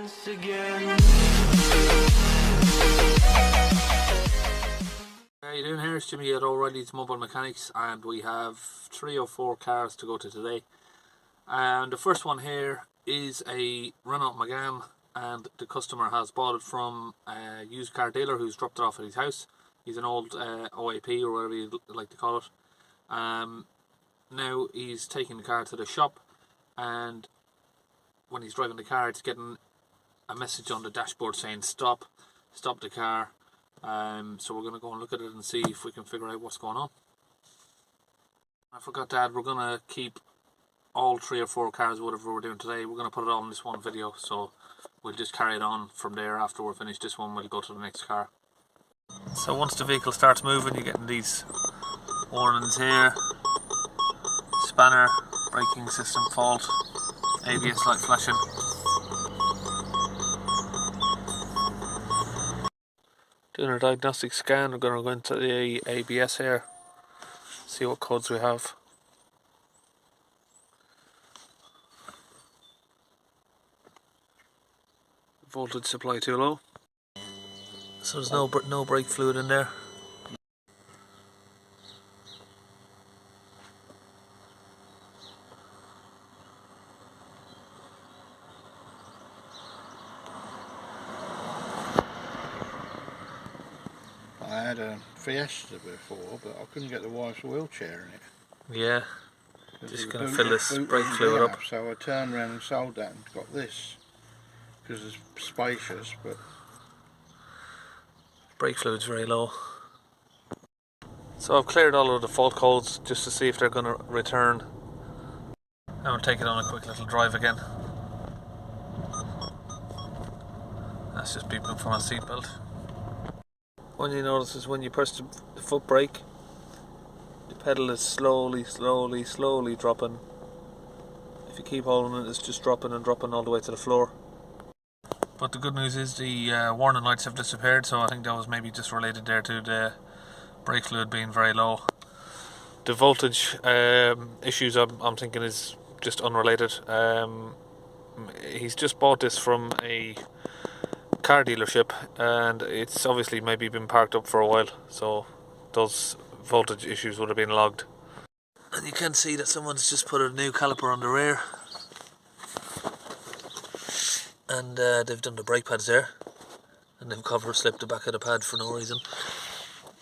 once again. How you doing? Here it's Jimmy at O'Reilly's Mobile Mechanics, and we have 3 or 4 cars to go to today. And the first one here is a Renault Mégane, and the customer has bought it from a used car dealer who's dropped it off at his house. He's an old OAP or whatever you like to call it. Now he's taking the car to the shop, and when he's driving the car it's getting a message on the dashboard saying stop the car. So we're going to go and look at it and see if we can figure out what's going on. I forgot to add, we're going to keep all 3 or 4 cars, whatever we're doing today, we're going to put it all in this one video, so we'll just carry it on from there. After we're finished this one, we'll go to the next car. So once the vehicle starts moving, you're getting these warnings here: spanner, braking system fault, ABS light flashing. Doing a diagnostic scan, we're going to go into the ABS here, see what codes we have. Voltage supply too low, so there's no brake fluid in there. I had a Fiesta before, but I couldn't get the wife's wheelchair in it. Yeah, just going to fill this brake fluid up. So I turned around and sold that and got this, because it's spacious, but brake fluid's very low. So I've cleared all of the fault codes just to see if they're going to return. And we'll take it on a quick little drive again. That's just beeping from a seatbelt. One you notice is when you press the foot brake, the pedal is slowly dropping. If you keep holding it, it's just dropping and dropping all the way to the floor. But the good news is the warning lights have disappeared, so I think that was maybe just related there to the brake fluid being very low. The voltage issues I'm thinking is just unrelated. He's just bought this from a car dealership, and it's obviously maybe been parked up for a while, so those voltage issues would have been logged. And you can see that someone's just put a new caliper on the rear, and they've done the brake pads there, and they've cover slipped the back of the pad for no reason,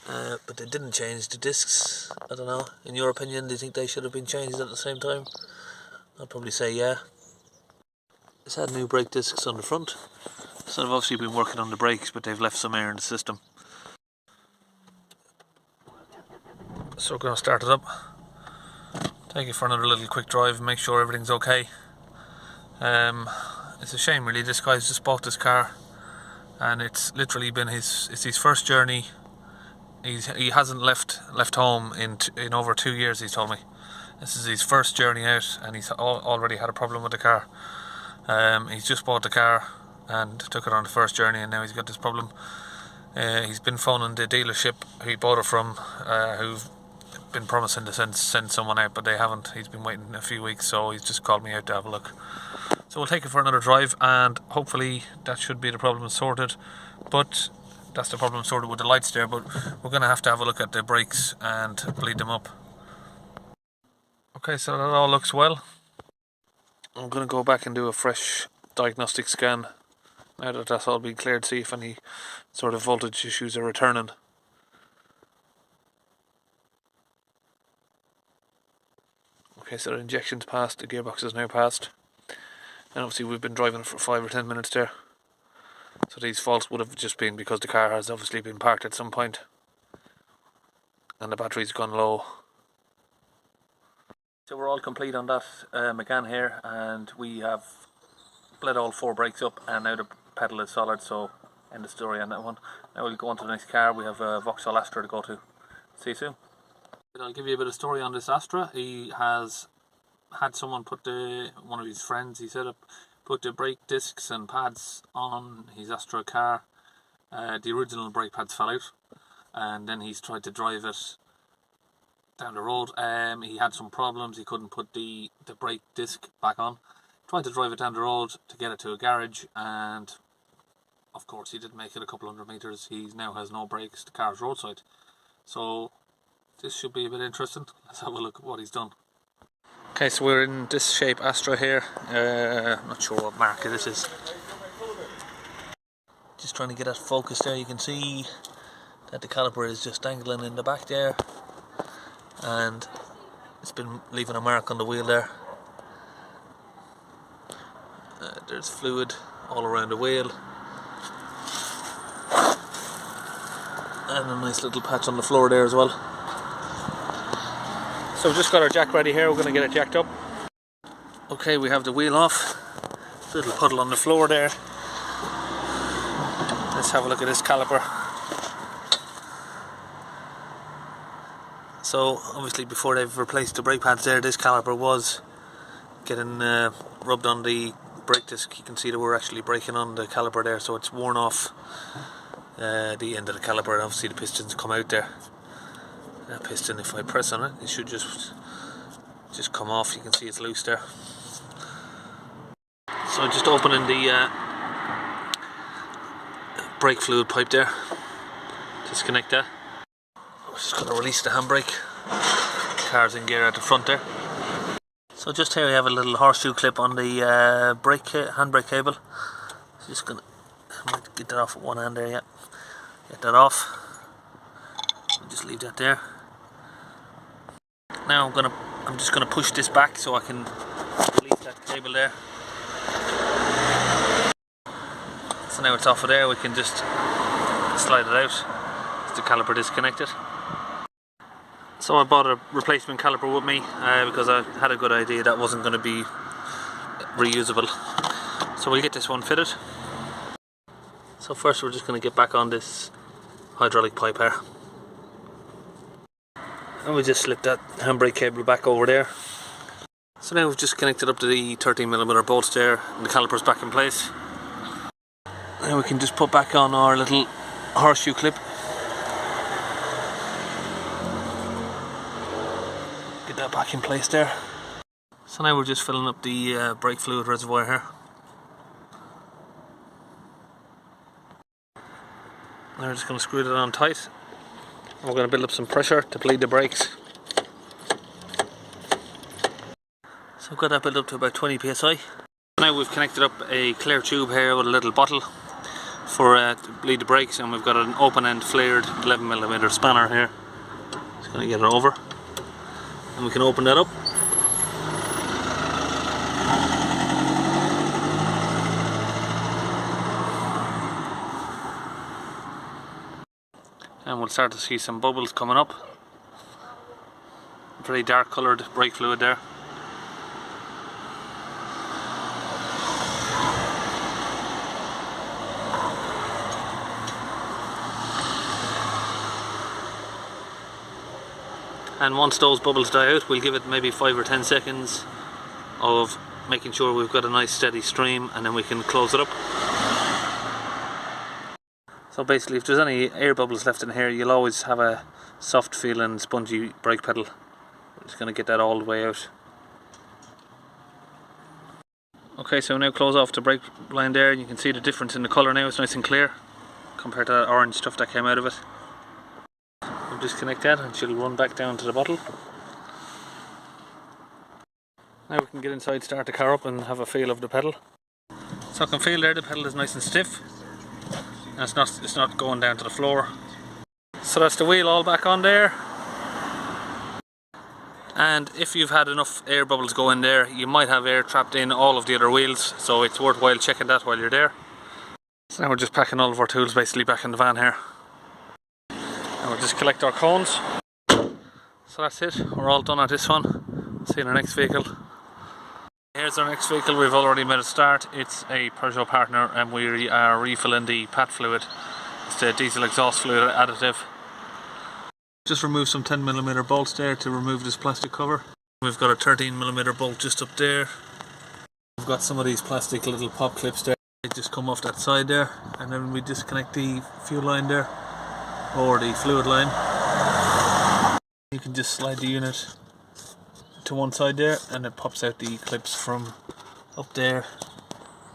but they didn't change the discs. I don't know, in your opinion, do you think they should have been changed at the same time? I'd probably say yeah. It's had new brake discs on the front, so they've obviously been working on the brakes, but they've left some air in the system. So we're going to start it up, take it for another little quick drive, make sure everything's okay. It's a shame really, this guy's just bought this car, and it's literally been his first journey. He hasn't left home in over 2 years, he's told me. This is his first journey out, and he's already had a problem with the car. He's just bought the car and took it on the first journey, and now he's got this problem. He's been phoning the dealership who he bought it from, who've been promising to send someone out, but they haven't. He's been waiting a few weeks, so he's just called me out to have a look. So we'll take it for another drive, and hopefully that should be the problem sorted. But that's the problem sorted with the lights there, but we're going to have a look at the brakes and bleed them up. Okay, so that all looks well. I'm going to go back and do a fresh diagnostic scan now that that's all been cleared, see if any sort of voltage issues are returning. Okay, so the injection's passed, the gearbox is now passed, and obviously we've been driving for 5 or 10 minutes there, so these faults would have just been because the car has obviously been parked at some point and the battery's gone low. So we're all complete on that Mégane here, and we have bled all 4 brakes up, and now the pedal is solid, so end of story on that one. Now we'll go on to the next car. We have a Vauxhall Astra to go to. See you soon. I'll give you a bit of story on this Astra. He has had someone one of his friends, he said, put the brake discs and pads on his Astra car. The original brake pads fell out, and then he's tried to drive it down the road. He had some problems, he couldn't put the brake disc back on. trying to drive it down the road to get it to a garage, and of course he didn't make it a couple hundred metres. He now has no brakes, the car's roadside. So this should be a bit interesting. Let's have a look at what he's done. Okay, so we're in this shape Astra here. I'm not sure what market this is. Just trying to get that focus there. You can see that the caliper is just dangling in the back there, and it's been leaving a mark on the wheel there. There's fluid all around the wheel, and a nice little patch on the floor there as well. So we've just got our jack ready here. We're going to get it jacked up. Okay, we have the wheel off. Little puddle on the floor there. Let's have a look at this caliper. So obviously before they've replaced the brake pads there, this caliper was getting rubbed on the brake disc. You can see that we're actually braking on the caliper there, so it's worn off the end of the caliper, and obviously the pistons come out there. That piston, if I press on it, it should just come off. You can see it's loose there. So just opening the brake fluid pipe there. Disconnect that. We're just going to release the handbrake. Car's in gear at the front there. So just here we have a little horseshoe clip on the handbrake cable. So just going to get that off with one hand there. Yeah, get that off. I'll just leave that there. Now I'm just gonna push this back so I can release that cable there. So now it's off of there, we can just slide it out. It's the caliper disconnected. So I bought a replacement caliper with me because I had a good idea that wasn't going to be reusable. So we'll get this one fitted. So first we're just going to get back on this hydraulic pipe here. And we just slip that handbrake cable back over there. So now we've just connected up to the 13mm bolts there, and the caliper's back in place. Now we can just put back on our little horseshoe clip. Get that back in place there. So now we're just filling up the brake fluid reservoir here. Now we're just going to screw that on tight. We're going to build up some pressure to bleed the brakes. So I've got that built up to about 20 psi. Now we've connected up a clear tube here with a little bottle for to bleed the brakes, and we've got an open end flared 11mm spanner here. Just going to get it over, and we can open that up. And we'll start to see some bubbles coming up. Very dark coloured brake fluid there. And once those bubbles die out, we'll give it maybe 5 or 10 seconds of making sure we've got a nice steady stream, and then we can close it up. So basically, if there's any air bubbles left in here, you'll always have a soft feeling spongy brake pedal. We're just going to get that all the way out. Okay, so now close off the brake line there, and you can see the difference in the colour now. It's nice and clear compared to that orange stuff that came out of it. We'll disconnect that and she'll run back down to the bottle. Now we can get inside, start the car up and have a feel of the pedal. So I can feel there the pedal is nice and stiff. And it's not going down to the floor. So that's the wheel all back on there. And if you've had enough air bubbles go in there, you might have air trapped in all of the other wheels, so it's worthwhile checking that while you're there. So now we're just packing all of our tools basically back in the van here. And we'll just collect our cones. So that's it, we're all done at this one. See you in our next vehicle. Here's our next vehicle. We've already made a start. It's a Peugeot Partner, and we are refilling the PAT fluid. It's the diesel exhaust fluid additive. Just remove some 10mm bolts there to remove this plastic cover. We've got a 13mm bolt just up there. We've got some of these plastic little pop clips there. They just come off that side there, and then we disconnect the fuel line there, or the fluid line. You can just slide the unit to one side there, and it pops out the clips from up there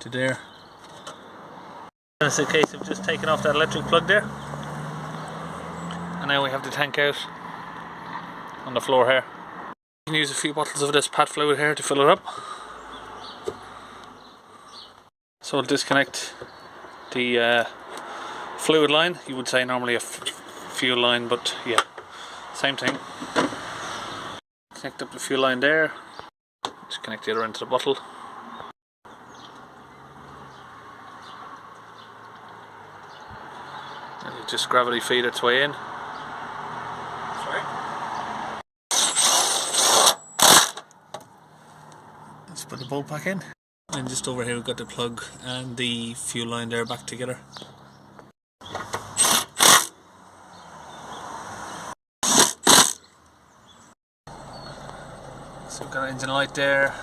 to there. And it's a case of just taking off that electric plug there, and now we have the tank out on the floor here. You can use a few bottles of this pad fluid here to fill it up. So we'll disconnect the fluid line. You would say normally a fuel line, but yeah, same thing. Connect up the fuel line there, just connect the other end to the bottle. And you just gravity feed its way in. Sorry. Let's put the bolt back in. And just over here we've got the plug and the fuel line there back together. So we've got an engine light there,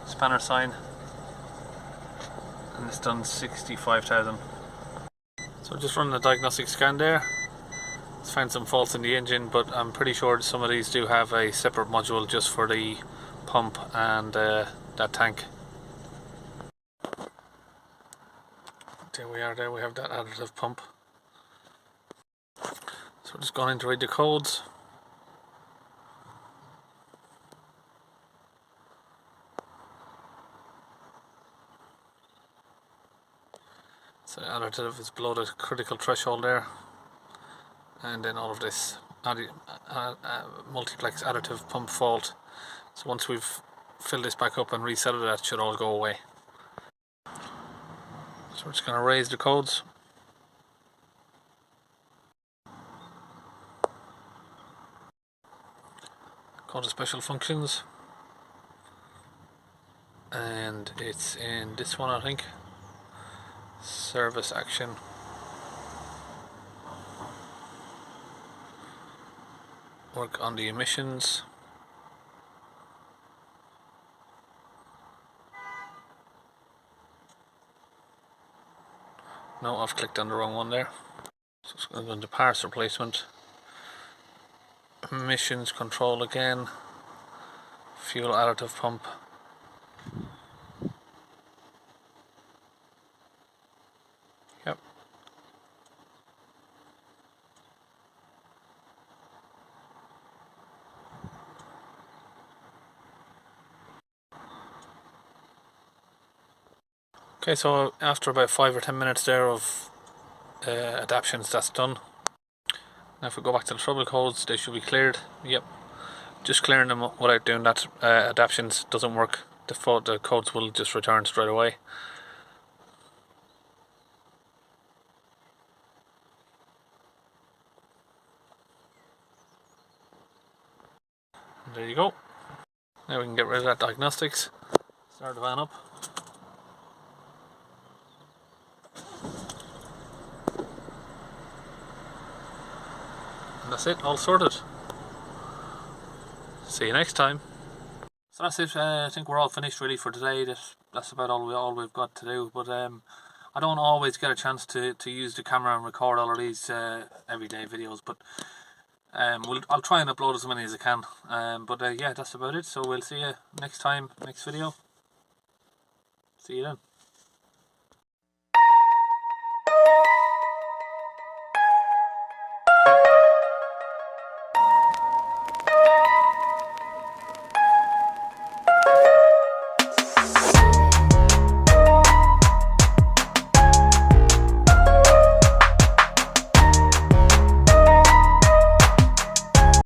spanner sign, and it's done 65,000. So just running the diagnostic scan there. It's found some faults in the engine, but I'm pretty sure some of these do have a separate module just for the pump and that tank. There we are, there we have that additive pump. So we're just going in to read the codes. So the additive is below the critical threshold there, and then all of this multiplex additive pump fault. So once we've filled this back up and reset it, that should all go away. So we're just going to raise the codes. Code of special functions, and it's in this one, I think. Service action. Work on the emissions. No, I've clicked on the wrong one there. So it's going to go into parts replacement. Emissions control again. Fuel additive pump. Yep. Okay, so after about 5 or 10 minutes there of adaptions, that's done. Now if we go back to the trouble codes, they should be cleared. Yep. Just clearing them without doing that adaptions doesn't work. The codes will just return straight away. And there you go. Now we can get rid of that diagnostics. Start the van up. And that's it, all sorted. See you next time. So that's it. I think we're all finished really for today. That's about all we've got to do. But I don't always get a chance to use the camera and record all of these everyday videos. But I'll try and upload as many as I can. But yeah, that's about it. So we'll see you next time, next video. See you then.